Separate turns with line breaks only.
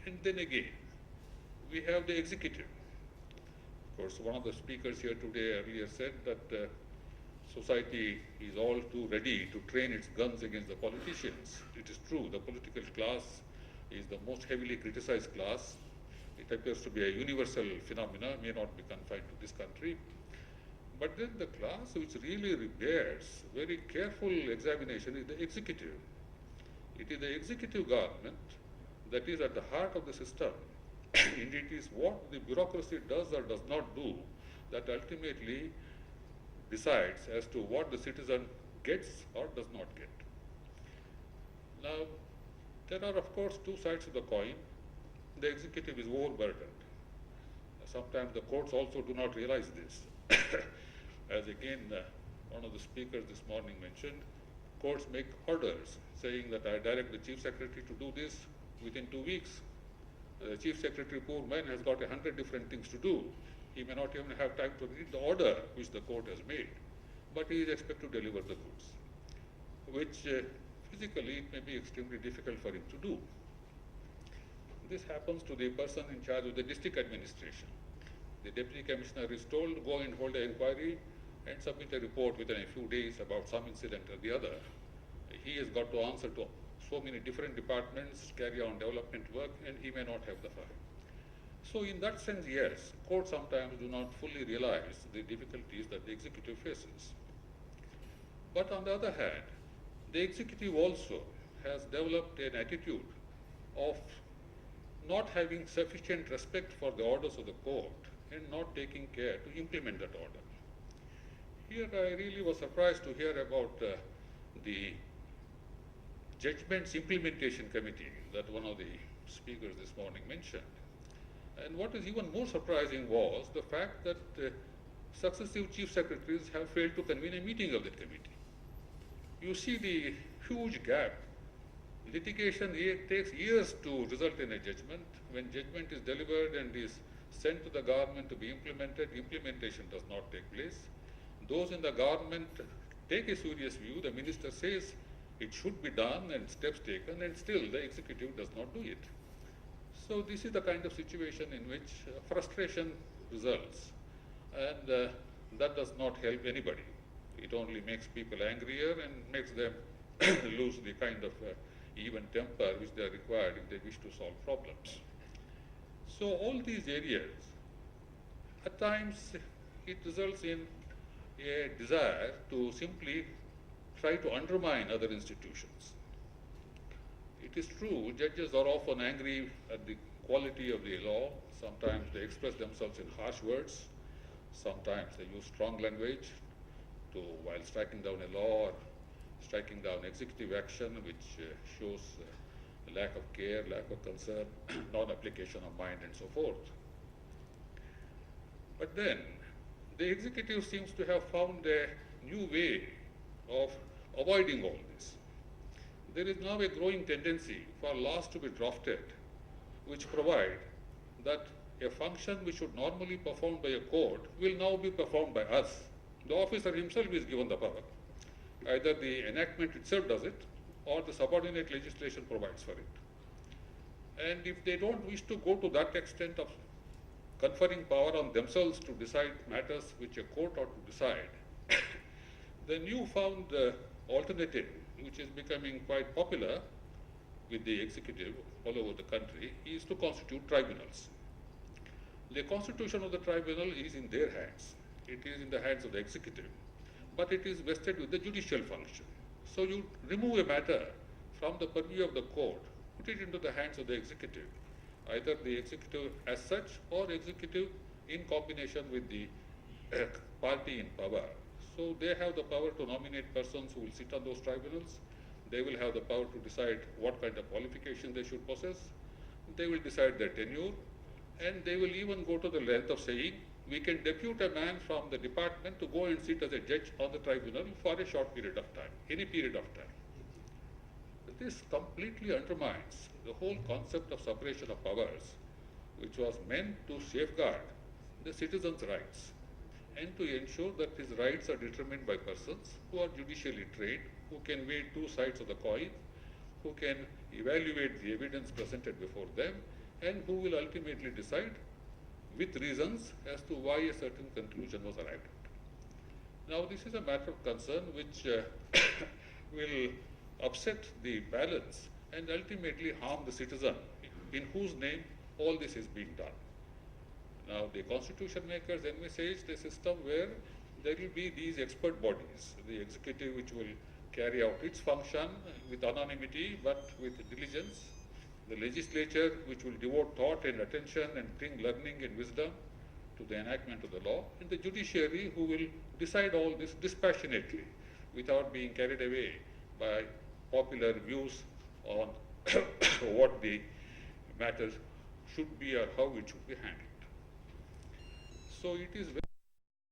And then again, we have the executive. Of course, one of the speakers here today earlier said that society is all too ready to train its guns against the politicians. It is true, the political class is the most heavily criticized class. It appears to be a universal phenomena, may not be confined to this country. But then the class which really bears very careful examination is the executive. It is the executive government that is at the heart of the system. Indeed, it is what the bureaucracy does or does not do that ultimately decides as to what the citizen gets or does not get. Now, there are of course two sides of the coin. The executive is overburdened. Sometimes the courts also do not realize this. As again, one of the speakers this morning mentioned, courts make orders saying that I direct the chief secretary to do this within 2 weeks. The chief secretary, poor man, has got 100 different things to do. He may not even have time to read the order which the court has made, but he is expected to deliver the goods, which physically it may be extremely difficult for him to do. This happens to the person in charge of the district administration. The deputy commissioner is told, go and hold an inquiry and submit a report within a few days about some incident or the other. He has got to answer to so many different departments, carry on development work, and he may not have the file. So in that sense, yes, courts sometimes do not fully realize the difficulties that the executive faces. But on the other hand, the executive also has developed an attitude of not having sufficient respect for the orders of the court and not taking care to implement that order. Here I really was surprised to hear about the Judgments Implementation Committee that one of the speakers this morning mentioned. And what is even more surprising was the fact that successive chief secretaries have failed to convene a meeting of that committee. You see the huge gap. Litigation takes years to result in a judgment. When judgment is delivered and is sent to the government to be implemented, implementation does not take place. Those in the government take a serious view. The minister says it should be done and steps taken, and still the executive does not do it. So this is the kind of situation in which frustration results, and that does not help anybody. It only makes people angrier and makes them lose the kind of even temper which they are required if they wish to solve problems. So all these areas, at times it results in a desire to simply try to undermine other institutions. It is true, judges are often angry at the quality of the law. Sometimes they express themselves in harsh words. Sometimes they use strong language while striking down a law or striking down executive action, which shows lack of care, lack of concern, non-application of mind, and so forth. But then, the executive seems to have found a new way of avoiding all this. There is now a growing tendency for laws to be drafted which provide that a function which should normally be performed by a court will now be performed by us. The officer himself is given the power. Either the enactment itself does it, or the subordinate legislation provides for it. And if they don't wish to go to that extent of conferring power on themselves to decide matters which a court ought to decide, the newfound alternative, which is becoming quite popular with the executive all over the country, is to constitute tribunals. The constitution of the tribunal is in their hands. It is in the hands of the executive, but it is vested with the judicial function. So you remove a matter from the purview of the court, put it into the hands of the executive, either the executive as such or executive in combination with the party in power. So they have the power to nominate persons who will sit on those tribunals. They will have the power to decide what kind of qualifications they should possess. They will decide their tenure, and they will even go to the length of saying, we can depute a man from the department to go and sit as a judge on the tribunal for a short period of time, any period of time. This completely undermines the whole concept of separation of powers, which was meant to safeguard the citizen's rights and to ensure that his rights are determined by persons who are judicially trained, who can weigh two sides of the coin, who can evaluate the evidence presented before them, and who will ultimately decide with reasons as to why a certain conclusion was arrived at. Now, this is a matter of concern which will upset the balance and ultimately harm the citizen in whose name all this is being done. Now, the constitution makers envisaged a system where there will be these expert bodies, the executive which will carry out its function with anonymity but with diligence, the legislature which will devote thought and attention and bring learning and wisdom to the enactment of the law, and the judiciary who will decide all this dispassionately without being carried away by popular views on what the matter should be or how it should be handled. So it is very